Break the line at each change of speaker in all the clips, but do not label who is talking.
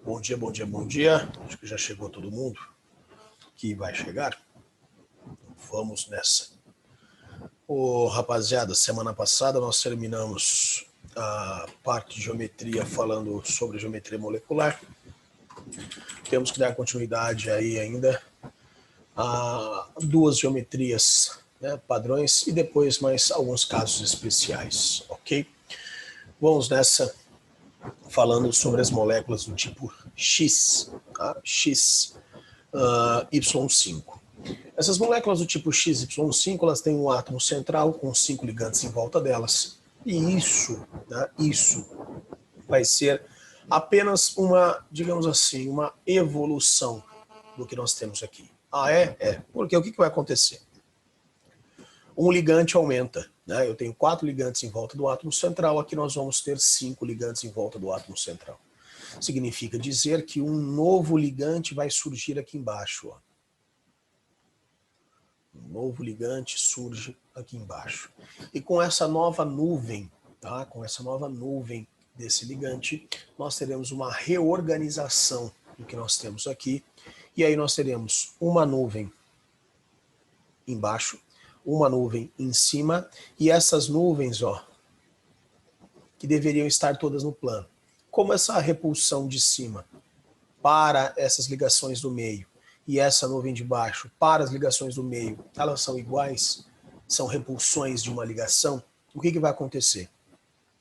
Bom dia, bom dia, bom dia. Acho que já chegou todo mundo que vai chegar. Vamos nessa. Rapaziada, semana passada nós terminamos a parte de geometria falando sobre geometria molecular. Temos que dar continuidade aí ainda a duas geometrias, né, padrões, e depois mais alguns casos especiais, ok? Vamos nessa, falando sobre as moléculas do tipo X, tá? Y5. Essas moléculas do tipo XY5, elas têm um átomo central com 5 ligantes em volta delas. E isso, né, isso vai ser apenas uma, digamos assim, uma evolução do que nós temos aqui. Ah, é? É. Porque o que vai acontecer? Um ligante aumenta, né? Eu tenho 4 ligantes em volta do átomo central, aqui nós vamos ter 5 ligantes em volta do átomo central. Significa dizer que um novo ligante vai surgir aqui embaixo, ó. Um novo ligante surge aqui embaixo. E com essa nova nuvem, tá? Com essa nova nuvem desse ligante, nós teremos uma reorganização do que nós temos aqui. E aí nós teremos uma nuvem embaixo, uma nuvem em cima, e essas nuvens, ó, que deveriam estar todas no plano. Como essa repulsão de cima para essas ligações do meio e essa nuvem de baixo para as ligações do meio, elas são iguais, são repulsões de uma ligação, o que vai acontecer?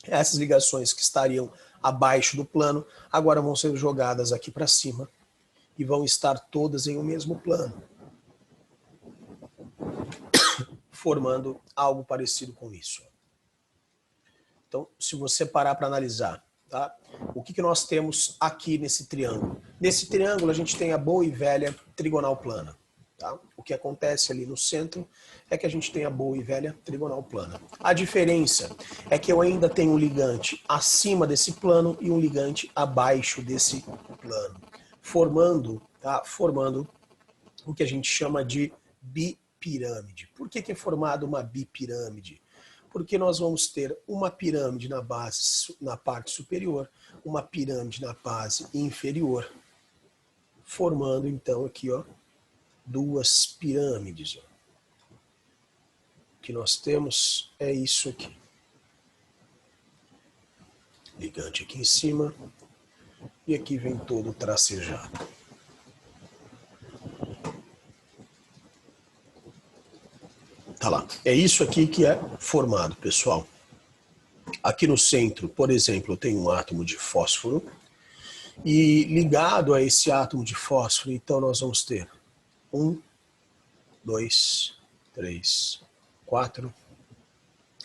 Essas ligações que estariam abaixo do plano, agora vão ser jogadas aqui para cima e vão estar todas em um mesmo plano, formando algo parecido com isso. Então, se você parar para analisar, tá? O que nós temos aqui nesse triângulo? Nesse triângulo a gente tem a boa e velha trigonal plana. Tá? O que acontece ali no centro é que a gente tem a boa e velha trigonal plana. A diferença é que eu ainda tenho um ligante acima desse plano e um ligante abaixo desse plano, formando, tá? Formando o que a gente chama de bipirâmide. Por que é formada uma bipirâmide? Porque nós vamos ter uma pirâmide na base, na parte superior, uma pirâmide na base inferior, formando então aqui, ó, duas pirâmides. Ó. O que nós temos é isso aqui. Ligante aqui em cima, e aqui vem todo tracejado. Tá lá. É isso aqui que é formado, pessoal. Aqui no centro, por exemplo, eu tenho um átomo de fósforo, e ligado a esse átomo de fósforo, então nós vamos ter 1, 2, 3, 4,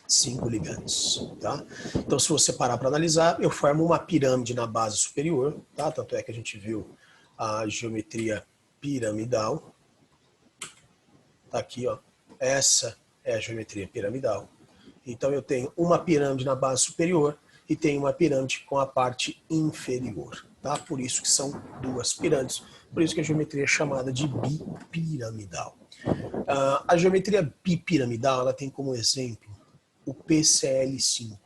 5 ligantes, tá? Então, se você parar para analisar, eu formo uma pirâmide na base superior, tá? Tanto é que a gente viu a geometria piramidal. Tá aqui, ó. Essa é a geometria piramidal. Então, eu tenho uma pirâmide na base superior e tenho uma pirâmide com a parte inferior, tá? Por isso que são duas pirâmides, por isso que a geometria é chamada de bipiramidal. A geometria bipiramidal, ela tem como exemplo o PCl5.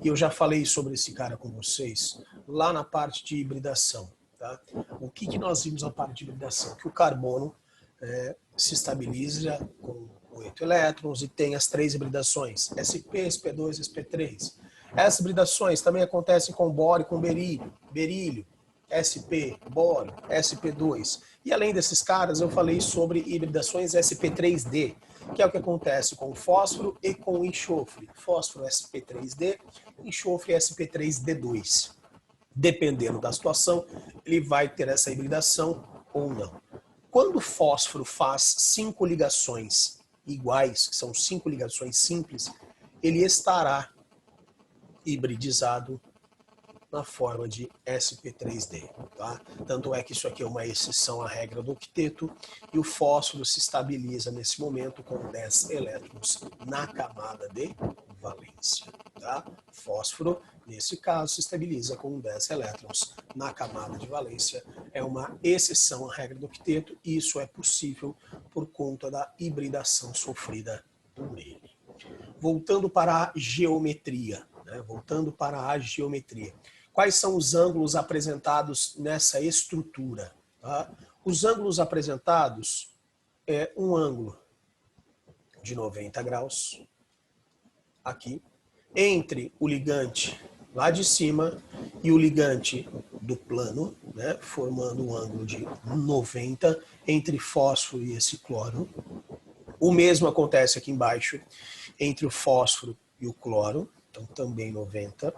E eu já falei sobre esse cara com vocês lá na parte de hibridação, tá? O que nós vimos na parte de hibridação? Que o carbono se estabiliza com 8 elétrons e tem as 3 hibridações, sp, sp2 e sp3. Essas hibridações também acontecem com bório e com berílio, sp, bório, sp2. E além desses caras, eu falei sobre hibridações sp3d, que é o que acontece com o fósforo e com o enxofre. Fósforo sp3d, enxofre sp3d2. Dependendo da situação, ele vai ter essa hibridação ou não. Quando o fósforo faz 5 ligações iguais, que são 5 ligações simples, ele estará hibridizado na forma de sp3d. Tá? Tanto é que isso aqui é uma exceção à regra do octeto, e o fósforo se estabiliza nesse momento com 10 elétrons na camada de valência. Tá? Fósforo, nesse caso, se estabiliza com 10 elétrons na camada de valência. É uma exceção à regra do octeto, e isso é possível por conta da hibridação sofrida por ele. Voltando para a geometria. Voltando para a geometria. Quais são os ângulos apresentados nessa estrutura? Tá? Os ângulos apresentados é um ângulo de 90 graus, aqui, entre o ligante lá de cima e o ligante do plano, né, formando um ângulo de 90 entre fósforo e esse cloro. O mesmo acontece aqui embaixo entre o fósforo e o cloro, então também 90.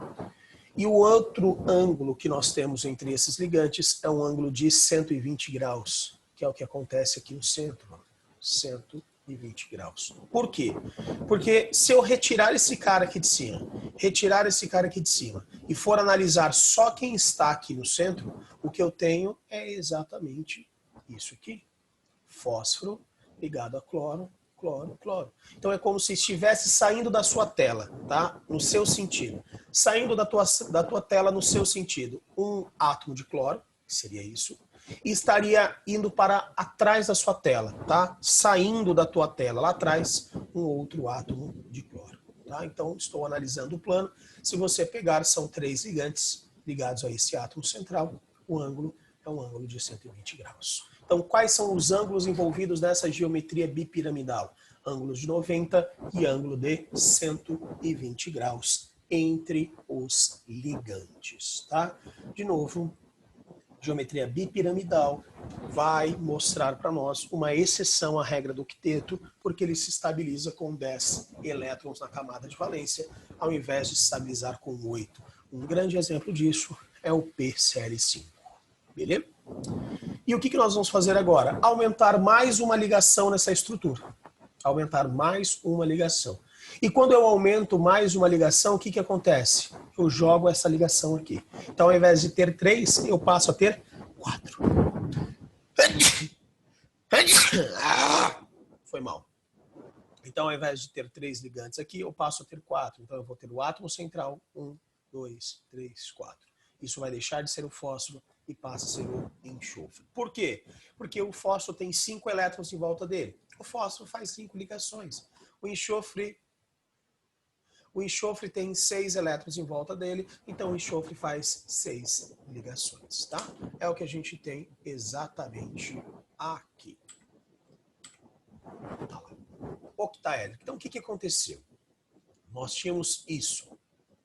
E o outro ângulo que nós temos entre esses ligantes é um ângulo de 120 graus, que é o que acontece aqui no centro, 120 graus. Por quê? Porque se eu retirar esse cara aqui de cima, e for analisar só quem está aqui no centro, o que eu tenho é exatamente isso aqui. Fósforo ligado a cloro, cloro, cloro. Então é como se estivesse saindo da sua tela, tá? No seu sentido. Saindo da tua tela no seu sentido. Um átomo de cloro, que seria isso, e estaria indo para atrás da sua tela, tá? Saindo da tua tela, lá atrás, um outro átomo de cloro, tá? Então, estou analisando o plano. Se você pegar, são 3 ligantes ligados a esse átomo central. O ângulo é um ângulo de 120 graus. Então, quais são os ângulos envolvidos nessa geometria bipiramidal? Ângulos de 90 e ângulo de 120 graus entre os ligantes, tá? De novo, geometria bipiramidal vai mostrar para nós uma exceção à regra do octeto, porque ele se estabiliza com 10 elétrons na camada de valência, ao invés de se estabilizar com 8. Um grande exemplo disso é o P série 5. Beleza? E o que nós vamos fazer agora? Aumentar mais uma ligação nessa estrutura. Aumentar mais uma ligação. E quando eu aumento mais uma ligação, o que acontece? Eu jogo essa ligação aqui. Então, ao invés de ter 3, eu passo a ter 4. Foi mal. Então, ao invés de ter 3 ligantes aqui, eu passo a ter 4. Então, eu vou ter o átomo central, 1, 2, 3, 4. Isso vai deixar de ser o fósforo e passa a ser o enxofre. Por quê? Porque o fósforo tem 5 elétrons em volta dele. O fósforo faz 5 ligações. O enxofre tem 6 elétrons em volta dele, então o enxofre faz 6 ligações, tá? É o que a gente tem exatamente aqui. Tá lá. Octaédrico. Então, o que aconteceu? Nós tínhamos isso,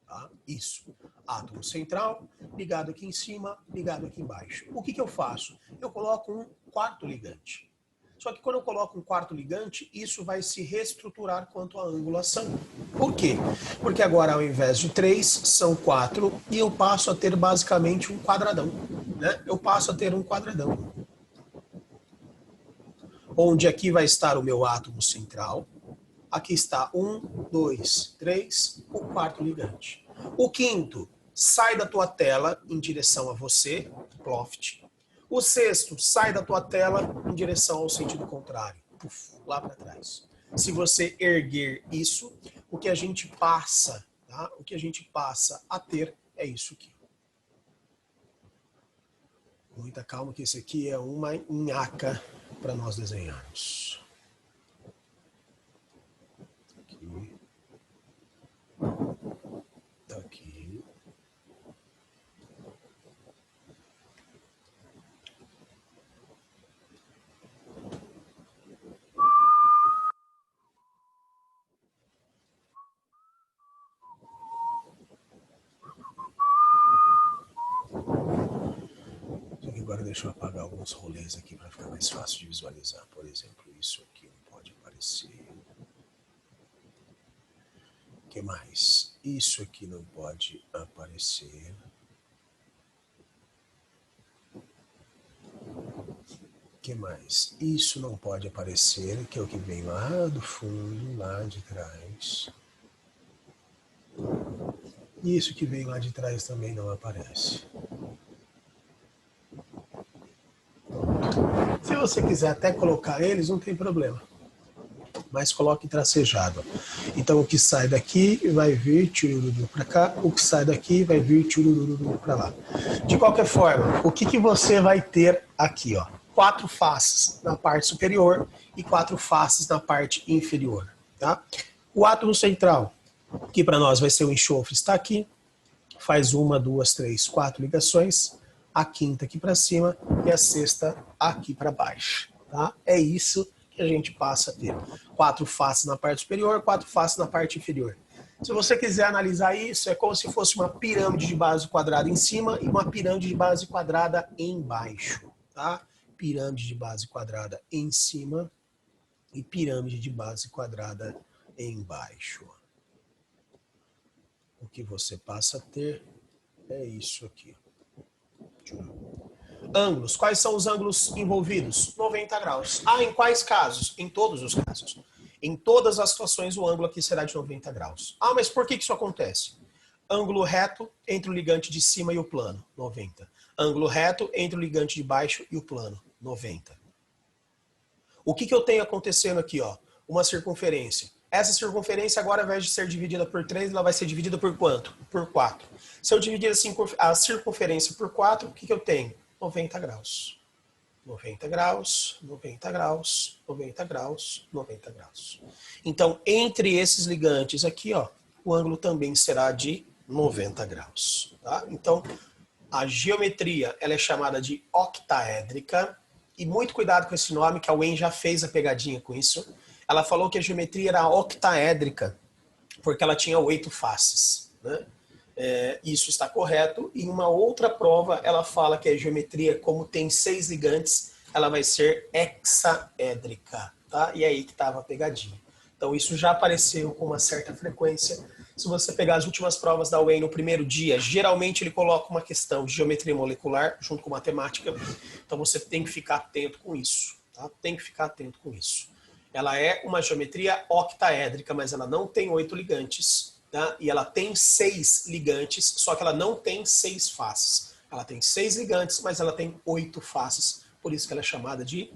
tá? Isso. Átomo central, ligado aqui em cima, ligado aqui embaixo. O que eu faço? Eu coloco um quarto ligante. Só que quando eu coloco um quarto ligante, isso vai se reestruturar quanto à angulação. Por quê? Porque agora, ao invés de 3, são 4, e eu passo a ter basicamente um quadradão, né? Eu passo a ter um quadradão. Onde aqui vai estar o meu átomo central. Aqui está 1, 2, 3, o quarto ligante. O quinto sai da tua tela em direção a você, Ploft. O sexto sai da tua tela em direção ao sentido contrário, puf, lá para trás. Se você erguer isso, o que a gente passa, tá? O que a gente passa a ter é isso aqui. Muita calma que esse aqui é uma nhaca para nós desenharmos. Aqui. Tá aqui. Agora deixa eu apagar alguns rolês aqui para ficar mais fácil de visualizar. Por exemplo, isso aqui não pode aparecer. O que mais? Isso aqui não pode aparecer. O que mais? Isso não pode aparecer, que é o que vem lá do fundo, lá de trás. Isso que vem lá de trás também não aparece. Se você quiser até colocar eles, não tem problema. Mas coloque tracejado. Então o que sai daqui vai vir tchururu para cá, o que sai daqui vai vir tchururu para lá. De qualquer forma, o que você vai ter aqui, ó? 4 faces na parte superior e 4 faces na parte inferior, tá? O átomo central, que para nós vai ser o enxofre, está aqui. faz 1, 2, 3, 4 ligações, a quinta aqui para cima e a sexta aqui para baixo. Tá? É isso que a gente passa a ter. 4 faces na parte superior, 4 faces na parte inferior. Se você quiser analisar isso, é como se fosse uma pirâmide de base quadrada em cima e uma pirâmide de base quadrada embaixo. Tá? Pirâmide de base quadrada em cima e pirâmide de base quadrada embaixo. O que você passa a ter é isso aqui. Ângulos. Quais são os ângulos envolvidos? 90 graus. Ah, em quais casos? Em todos os casos. Em todas as situações, o ângulo aqui será de 90 graus. Ah, mas por que isso acontece? Ângulo reto entre o ligante de cima e o plano, 90. Ângulo reto entre o ligante de baixo e o plano, 90. O que eu tenho acontecendo aqui? Ó? Uma circunferência. Essa circunferência agora, ao invés de ser dividida por 3, ela vai ser dividida por quanto? Por 4. Se eu dividir a circunferência por 4, o que eu tenho? 90 graus. 90 graus, 90 graus, 90 graus, 90 graus. Então, entre esses ligantes aqui, ó, o ângulo também será de 90 graus. Tá? Então, a geometria ela é chamada de octaédrica. E muito cuidado com esse nome, que a Wen já fez a pegadinha com isso. Ela falou que a geometria era octaédrica, porque ela tinha 8 faces. Né? Isso está correto. E em uma outra prova, ela fala que a geometria, como tem 6 ligantes, ela vai ser hexaédrica. Tá? E é aí que estava a pegadinha. Então isso já apareceu com uma certa frequência. Se você pegar as últimas provas da UEM no primeiro dia, geralmente ele coloca uma questão de geometria molecular junto com matemática. Então você tem que ficar atento com isso. Tá? Tem que ficar atento com isso. Ela é uma geometria octaédrica, mas ela não tem 8 ligantes. Tá? E ela tem 6 ligantes, só que ela não tem 6 faces. Ela tem 6 ligantes, mas ela tem 8 faces. Por isso que ela é chamada de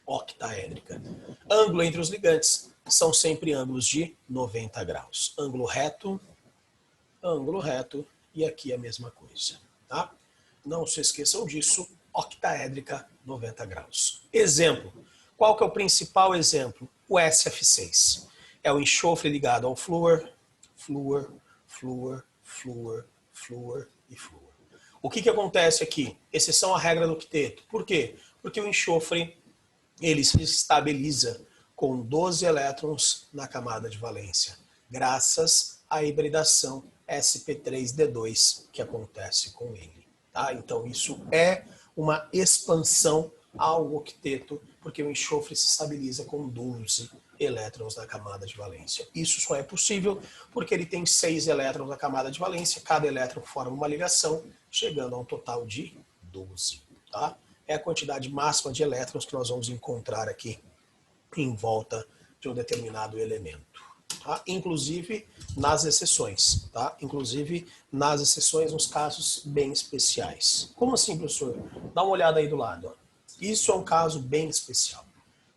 octaédrica. Ângulo entre os ligantes são sempre ângulos de 90 graus. Ângulo reto e aqui a mesma coisa. Tá? Não se esqueçam disso, octaédrica, 90 graus. Exemplo. Qual que é o principal exemplo? O SF6. É o enxofre ligado ao flúor, flúor, flúor, flúor, flúor e flúor. O que acontece aqui? Exceção à regra do octeto. Por quê? Porque o enxofre ele se estabiliza com 12 elétrons na camada de valência, graças à hibridação sp3d2 que acontece com ele. Tá? Então isso é uma expansão ao octeto, porque o enxofre se estabiliza com 12 elétrons na camada de valência. Isso só é possível porque ele tem 6 elétrons na camada de valência, cada elétron forma uma ligação, chegando a um total de 12. Tá? É a quantidade máxima de elétrons que nós vamos encontrar aqui em volta de um determinado elemento. Tá? Inclusive nas exceções. Tá? Inclusive nas exceções, nos casos bem especiais. Como assim, professor? Dá uma olhada aí do lado. Ó. Isso é um caso bem especial.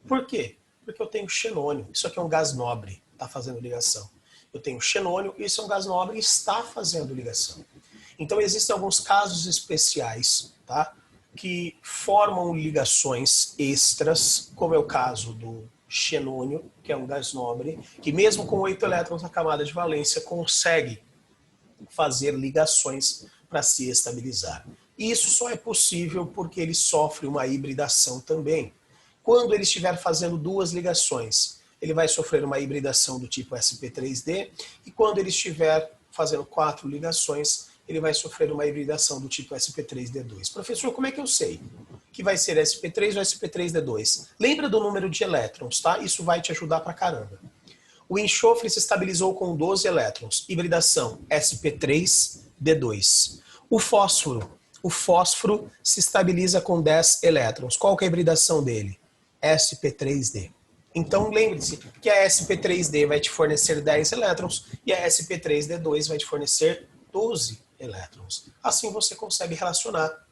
Por quê? Porque eu tenho xenônio. Isso aqui é um gás nobre, está fazendo ligação. Eu tenho xenônio, isso é um gás nobre e está fazendo ligação. Então existem alguns casos especiais, tá? Que formam ligações extras, como é o caso do xenônio, que é um gás nobre, que mesmo com 8 elétrons na camada de valência, consegue fazer ligações para se estabilizar. Isso só é possível porque ele sofre uma hibridação também. Quando ele estiver fazendo 2 ligações, ele vai sofrer uma hibridação do tipo sp3d, e quando ele estiver fazendo 4 ligações, ele vai sofrer uma hibridação do tipo sp3d2. Professor, como é que eu sei que vai ser sp3 ou sp3d2? Lembra do número de elétrons, tá? Isso vai te ajudar pra caramba. O enxofre se estabilizou com 12 elétrons, hibridação sp3d2. O fósforo se estabiliza com 10 elétrons. Qual que é a hibridação dele? sp3d. Então lembre-se que a sp3d vai te fornecer 10 elétrons e a sp3d2 vai te fornecer 12 elétrons. Assim você consegue relacionar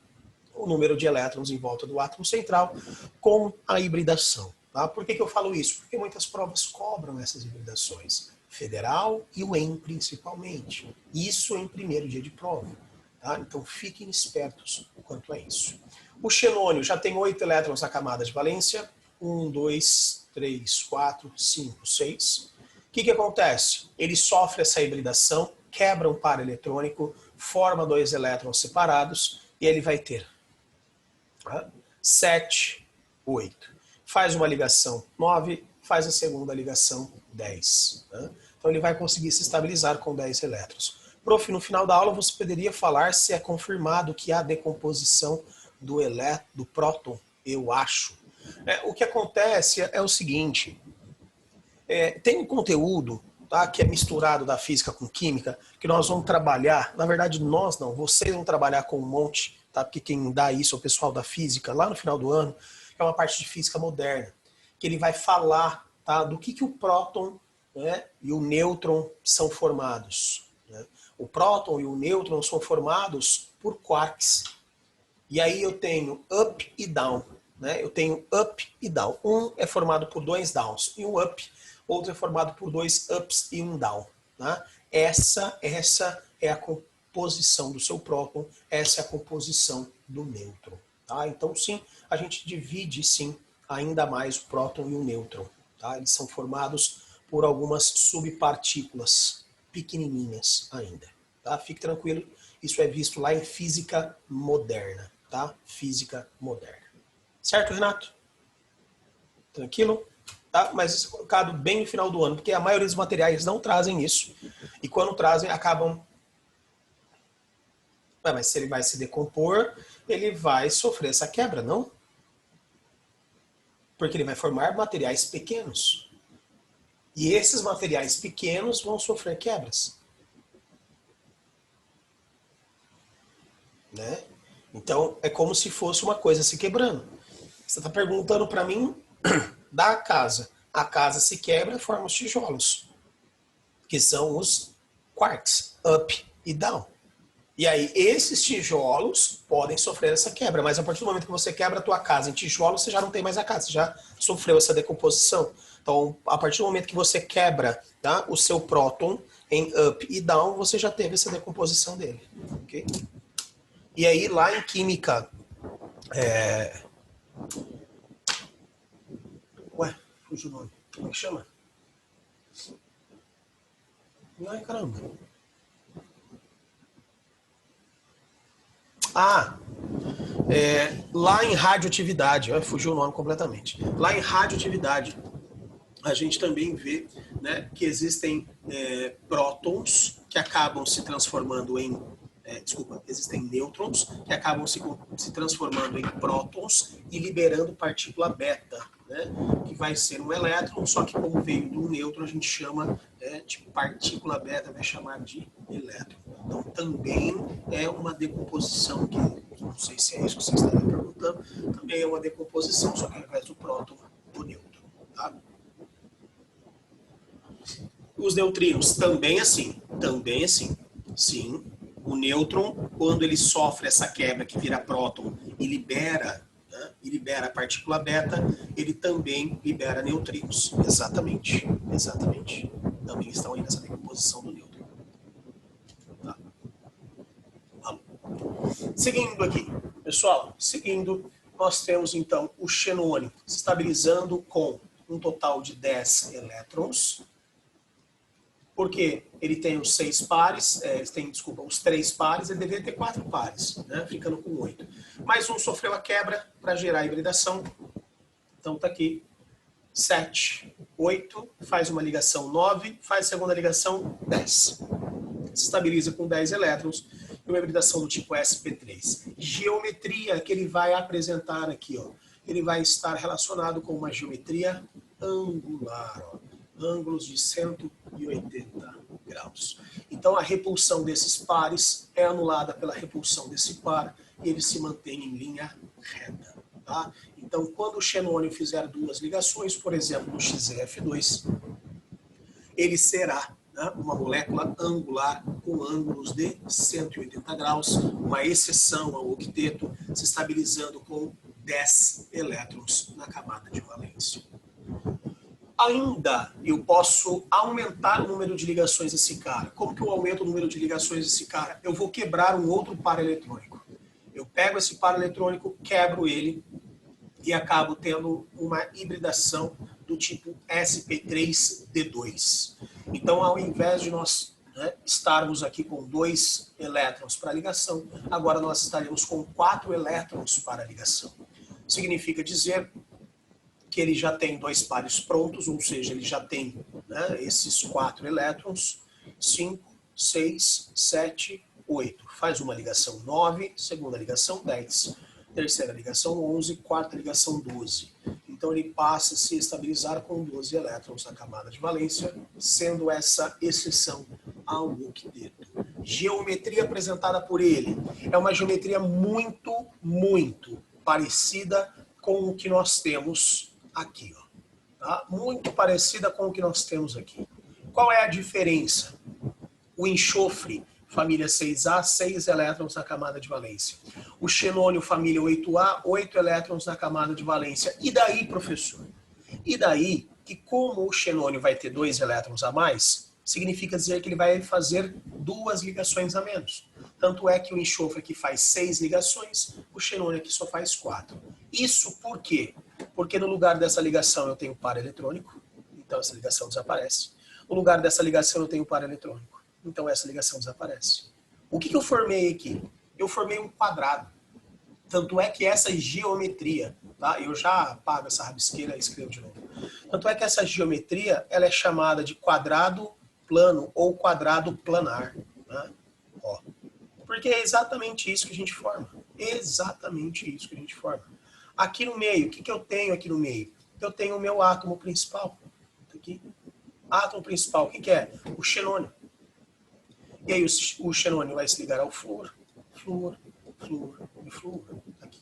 o número de elétrons em volta do átomo central com a hibridação. Tá? Por que eu falo isso? Porque muitas provas cobram essas hibridações. Federal e o EM principalmente. Isso em primeiro dia de prova. Tá? Então fiquem espertos quanto a isso. O xenônio já tem 8 elétrons na camada de valência. 1, 2, 3, 4, 5, 6. O que acontece? Ele sofre essa hibridação, quebra um par eletrônico, forma 2 elétrons separados e ele vai ter 7, 8. Faz uma ligação 9, faz a segunda ligação 10. Então ele vai conseguir se estabilizar com 10 elétrons. Prof, no final da aula você poderia falar se é confirmado que há decomposição do próton? Eu acho. O que acontece é o seguinte, tem um conteúdo, tá, que é misturado da física com química, que nós vamos trabalhar, na verdade nós não, vocês vão trabalhar com um monte, tá, porque quem dá isso é o pessoal da física, lá no final do ano, que é uma parte de física moderna, que ele vai falar, tá, do que o próton, né, e o nêutron são formados. Né? O próton e o nêutron são formados por quarks. E aí eu tenho up e down. Né? Eu tenho up e down. Um é formado por 2 downs e um up. Outro é formado por 2 ups e um down. Tá? Essa é a composição do seu próton. Essa é a composição do nêutron. Tá? Então, sim, a gente divide, sim, ainda mais o próton e o nêutron. Tá? Eles são formados por algumas subpartículas pequenininhas ainda. Tá? Fique tranquilo, isso é visto lá em física moderna. Tá? Física moderna. Certo, Renato? Tranquilo? Tá? Mas isso é colocado bem no final do ano, porque a maioria dos materiais não trazem isso. E quando trazem, acabam... Mas se ele vai se decompor, ele vai sofrer essa quebra, não? Porque ele vai formar materiais pequenos. E esses materiais pequenos vão sofrer quebras. Né? Então, é como se fosse uma coisa se quebrando. Você está perguntando para mim da casa. A casa se quebra e forma os tijolos, que são os quarks, up e down. E aí, esses tijolos podem sofrer essa quebra, mas a partir do momento que você quebra a tua casa em tijolos, você já não tem mais a casa, você já sofreu essa decomposição. Então, a partir do momento que você quebra, tá, o seu próton em up e down, você já teve essa decomposição dele. Okay? E aí, lá em química... Ué, fugiu o nome. Como é que chama? Ai, caramba. Lá em radioatividade, fugiu o nome completamente. Lá em radioatividade, a gente também vê, né, que existem prótons que acabam se transformando em... existem nêutrons que acabam se transformando em prótons e liberando partícula beta, né, que vai ser um elétron, só que como veio do nêutron, a gente chama de partícula beta, vai chamar de elétron. Então também é uma decomposição que não sei se é isso que você está me perguntando, também é uma decomposição, só que ao invés do próton, do nêutron. Tá? Os neutrinos, também assim. Sim, o nêutron, quando ele sofre essa quebra que vira próton e libera a partícula beta, ele também libera neutrinos. Exatamente. Também estão aí nessa decomposição do nêutron. Tá? Seguindo aqui, pessoal, nós temos então o xenônio se estabilizando com um total de 10 elétrons, porque ele tem os 6 pares, os 3 pares, ele deveria ter 4 pares, né, ficando com 8. Mais um sofreu a quebra para gerar a hibridação, então está aqui 7, 8, faz uma ligação 9, faz a segunda ligação 10. Se estabiliza com 10 elétrons e uma hibridação do tipo sp3. Geometria que ele vai apresentar aqui, ó, ele vai estar relacionado com uma geometria angular, ó, ângulos de 180 graus. Então a repulsão desses pares é anulada pela repulsão desse par e ele se mantém em linha reta. Tá? Então quando o xenônio fizer 2 ligações, por exemplo, no XeF2, ele será, né, uma molécula angular com ângulos de 180 graus, uma exceção ao octeto, se estabilizando com 10 elétrons na camada de valência. Ainda eu posso aumentar o número de ligações desse cara. Como que eu aumento o número de ligações desse cara? Eu vou quebrar um outro par eletrônico. Eu pego esse par eletrônico, quebro ele e acabo tendo uma hibridação do tipo sp3d2. Então, ao invés de nós né, estarmos aqui com 2 elétrons para ligação, agora nós estaremos com 4 elétrons para ligação. Significa dizer que ele já tem 2 pares prontos, ou seja, ele já tem, né, esses 4 elétrons, 5, 6, 7, 8. Faz uma ligação 9, segunda ligação 10, terceira ligação 11, quarta ligação 12. Então ele passa a se estabilizar com 12 elétrons na camada de valência, sendo essa exceção ao octeto. Geometria apresentada por ele é uma geometria muito parecida com o que nós temos aqui, ó, tá? Muito parecida com o que nós temos aqui. Qual é a diferença? O enxofre, família 6A, 6 elétrons na camada de valência. O xenônio, família 8A, 8 elétrons na camada de valência. E daí, professor? E daí que como o xenônio vai ter 2 elétrons a mais, significa dizer que ele vai fazer 2 ligações a menos. Tanto é que o enxofre aqui faz 6 ligações, o xenônio aqui só faz 4. Isso por quê? Porque no lugar dessa ligação eu tenho par eletrônico, então essa ligação desaparece. No lugar dessa ligação eu tenho par eletrônico, então essa ligação desaparece. O que eu formei aqui? Eu formei um quadrado. Tanto é que essa geometria, tá? Eu já apago essa rabisqueira e escrevo de novo. Tanto é que essa geometria ela é chamada de quadrado plano ou quadrado planar. Né? Ó. Porque é exatamente isso que a gente forma. Exatamente isso que a gente forma. Aqui no meio, o que eu tenho aqui no meio? Eu tenho o meu átomo principal. Aqui. Átomo principal, o que é? O xenônio. E aí o xenônio vai se ligar ao flúor, flúor, flúor e flúor. Aqui.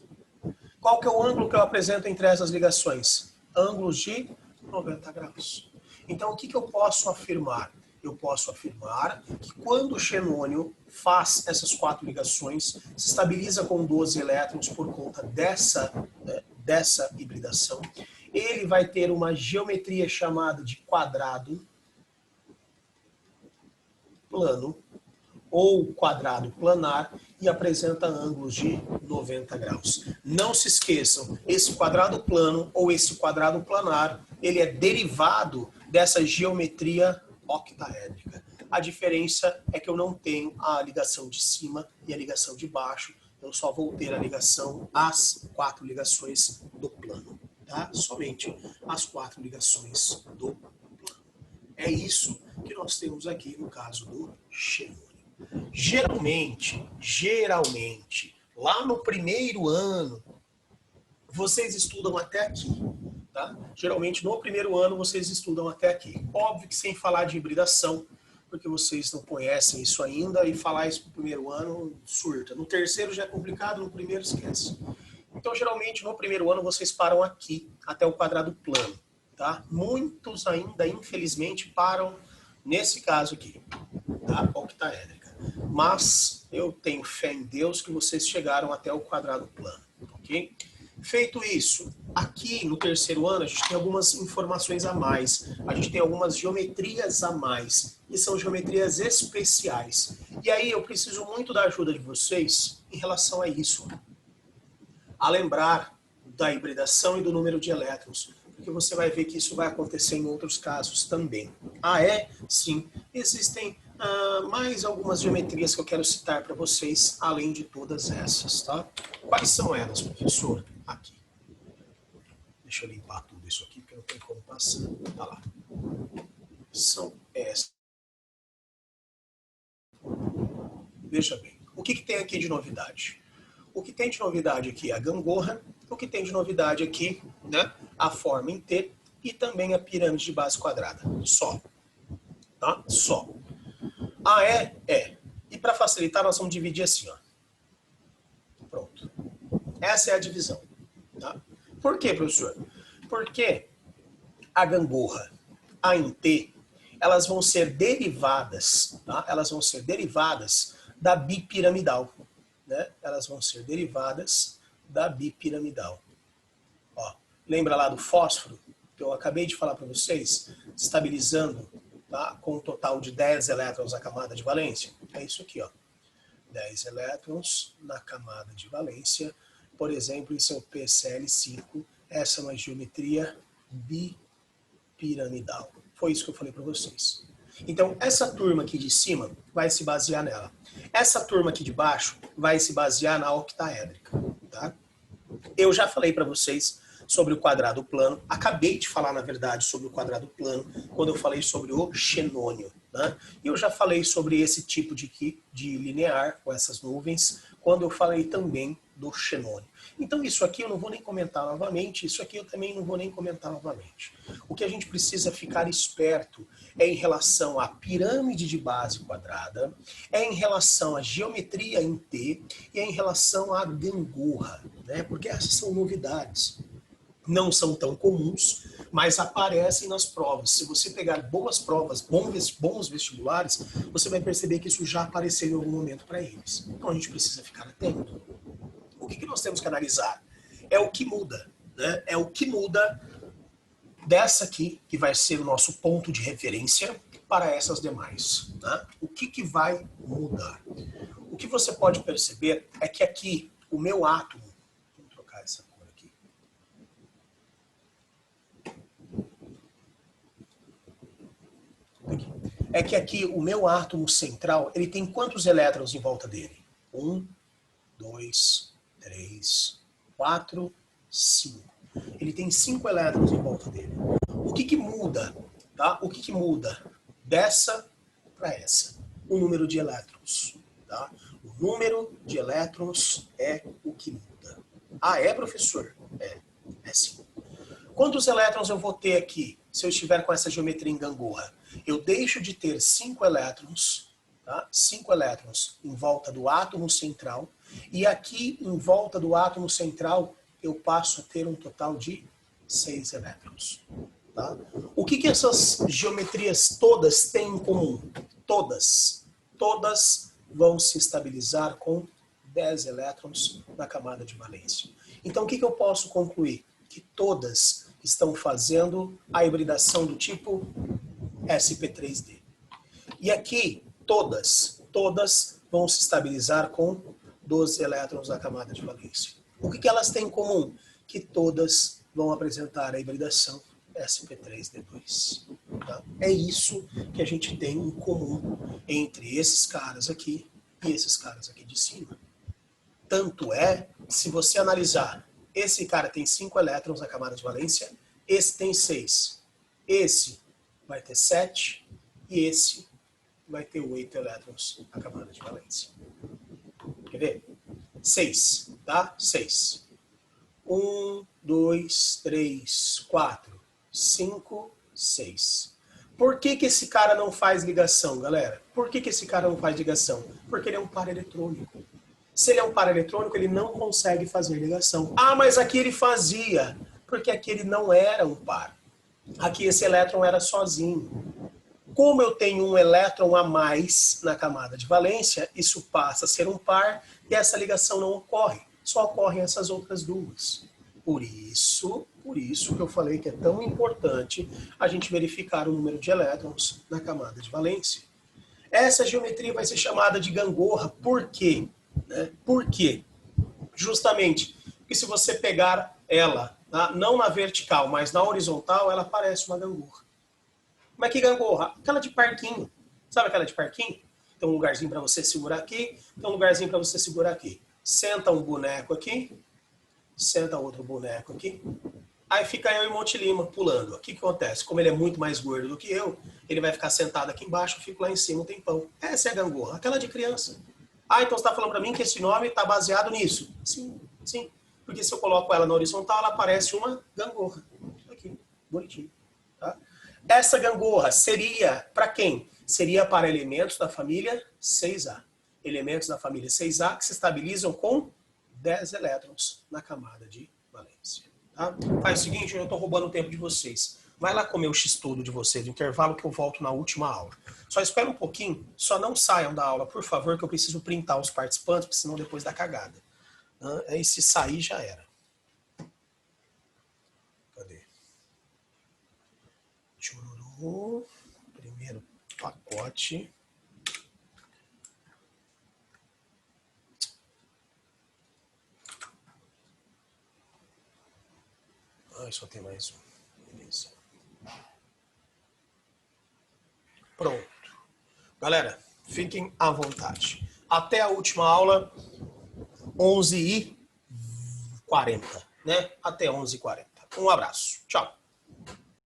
Qual que é o ângulo que eu apresento entre essas ligações? Ângulos de 90 graus. Então, o que eu posso afirmar? Eu posso afirmar que quando o xenônio faz essas 4 ligações, se estabiliza com 12 elétrons por conta dessa hibridação, ele vai ter uma geometria chamada de quadrado plano ou quadrado planar e apresenta ângulos de 90 graus. Não se esqueçam, esse quadrado plano ou esse quadrado planar, ele é derivado dessa geometria octaédrica. A diferença é que eu não tenho a ligação de cima e a ligação de baixo, eu só vou ter a ligação, as 4 ligações do plano, tá? Somente as 4 ligações do plano. É isso que nós temos aqui no caso do xenônio. Geralmente, lá no primeiro ano, vocês estudam até aqui, tá? Geralmente, no primeiro ano, vocês estudam até aqui. Óbvio que sem falar de hibridação, porque vocês não conhecem isso ainda, e falar isso no primeiro ano, surta. No terceiro já é complicado, no primeiro esquece. Então, geralmente, no primeiro ano, vocês param aqui, até o quadrado plano, tá? Muitos ainda, infelizmente, param nesse caso aqui, tá? Octaédrica. Mas eu tenho fé em Deus que vocês chegaram até o quadrado plano, ok? Feito isso, aqui no terceiro ano a gente tem algumas informações a mais, a gente tem algumas geometrias a mais, e são geometrias especiais. E aí eu preciso muito da ajuda de vocês em relação a isso, a lembrar da hibridação e do número de elétrons, porque você vai ver que isso vai acontecer em outros casos também. Ah, é? Sim. Existem mais algumas geometrias que eu quero citar para vocês, além de todas essas, tá? Quais são elas, professor? Aqui. Deixa eu limpar tudo isso aqui, porque não tem como passar. Tá lá. São essas. Veja bem, o que tem aqui de novidade? O que tem de novidade aqui é a gangorra, o que tem de novidade aqui, né, a forma em T e também a pirâmide de base quadrada. Só. Tá? Só. Ah, é? É. E para facilitar, nós vamos dividir assim, ó. Pronto. Essa é a divisão. Tá? Por quê, professor? Porque a gangorra, a em T, elas vão ser derivadas, tá? Elas vão ser derivadas da bipiramidal. Né? Elas vão ser derivadas da bipiramidal. Ó, lembra lá do fósforo, que eu acabei de falar para vocês, estabilizando, tá? Com um total de 10 elétrons na camada de valência? É isso aqui, ó. 10 elétrons na camada de valência. Por exemplo, em seu PCl5, essa é uma geometria bipiramidal. Foi isso que eu falei para vocês. Então, essa turma aqui de cima vai se basear nela. Essa turma aqui de baixo vai se basear na octaédrica, tá? Eu já falei para vocês sobre o quadrado plano. Acabei de falar, na verdade, sobre o quadrado plano quando eu falei sobre o xenônio, né? E eu já falei sobre esse tipo de linear, com essas nuvens, quando eu falei também do xenônio. Então isso aqui eu não vou nem comentar novamente, isso aqui eu também não vou nem comentar novamente. O que a gente precisa ficar esperto é em relação à pirâmide de base quadrada, é em relação à geometria em T e é em relação à gangorra, né? Porque essas são novidades. Não são tão comuns, mas aparecem nas provas. Se você pegar boas provas, bons vestibulares, você vai perceber que isso já apareceu em algum momento para eles. Então a gente precisa ficar atento. O que nós temos que analisar? É o que muda, né? É o que muda dessa aqui, que vai ser o nosso ponto de referência, para essas demais. Né? O que vai mudar? O que você pode perceber é que aqui, o meu átomo, vamos trocar essa cor aqui, é que aqui o meu átomo central, ele tem quantos elétrons em volta dele? 1, 2, 3, 4, 5. Ele tem 5 elétrons em volta dele. O que muda? Tá? O que muda dessa para essa? O número de elétrons. Tá? O número de elétrons é o que muda. Ah, é, professor? É sim. Quantos elétrons eu vou ter aqui se eu estiver com essa geometria em gangorra? Eu deixo de ter 5 elétrons, tá? 5 elétrons em volta do átomo central, e aqui em volta do átomo central eu passo a ter um total de 6 elétrons. Tá? O que essas geometrias todas têm em comum? Todas vão se estabilizar com 10 elétrons na camada de valência. Então o que eu posso concluir? Que todas estão fazendo a hibridação do tipo sp3d. E aqui, todas vão se estabilizar com 12 elétrons na camada de valência. O que elas têm em comum? Que todas vão apresentar a hibridação sp3d2. Tá? É isso que a gente tem em comum entre esses caras aqui e esses caras aqui de cima. Tanto é, se você analisar, esse cara tem 5 elétrons na camada de valência, esse tem 6. Esse vai ter 7 e esse vai ter 8 elétrons na camada de valência. Quer ver? 6, tá? 6. 1, 2, 3, 4, 5, 6. Por que esse cara não faz ligação, galera? Por que esse cara não faz ligação? Porque ele é um par eletrônico. Se ele é um par eletrônico, ele não consegue fazer ligação. Ah, mas aqui ele fazia, porque aqui ele não era um par. Aqui esse elétron era sozinho. Como eu tenho um elétron a mais na camada de valência, isso passa a ser um par e essa ligação não ocorre. Só ocorrem essas outras duas. Por isso que eu falei que é tão importante a gente verificar o número de elétrons na camada de valência. Essa geometria vai ser chamada de gangorra. Por quê? Por quê? Justamente porque se você pegar ela, não na vertical, mas na horizontal, ela parece uma gangorra. Como é que gangorra? Aquela de parquinho. Sabe aquela de parquinho? Tem um lugarzinho para você segurar aqui, tem um lugarzinho para você segurar aqui. Senta um boneco aqui, senta outro boneco aqui. Aí fica eu e Monte Lima pulando. O que acontece? Como ele é muito mais gordo do que eu, ele vai ficar sentado aqui embaixo, eu fico lá em cima um tempão. Essa é a gangorra, aquela de criança. Ah, então você está falando para mim que esse nome está baseado nisso? Sim, sim. Porque se eu coloco ela na horizontal, ela parece uma gangorra. Aqui, bonitinho. Tá? Essa gangorra seria para quem? Seria para elementos da família 6A. Elementos da família 6A que se estabilizam com 10 elétrons na camada de valência. Tá? Faz o seguinte, eu estou roubando o tempo de vocês. Vai lá comer o x-tudo de vocês no intervalo que eu volto na última aula. Só espera um pouquinho, só não saiam da aula, por favor, que eu preciso printar os participantes, porque senão depois dá cagada. Aí se sair, já era. Cadê? Chururu. Primeiro pacote. Só tem mais um. Beleza. Pronto. Galera, fiquem à vontade. Até a última aula, 11h40, né? Até 11h40. Um abraço. Tchau.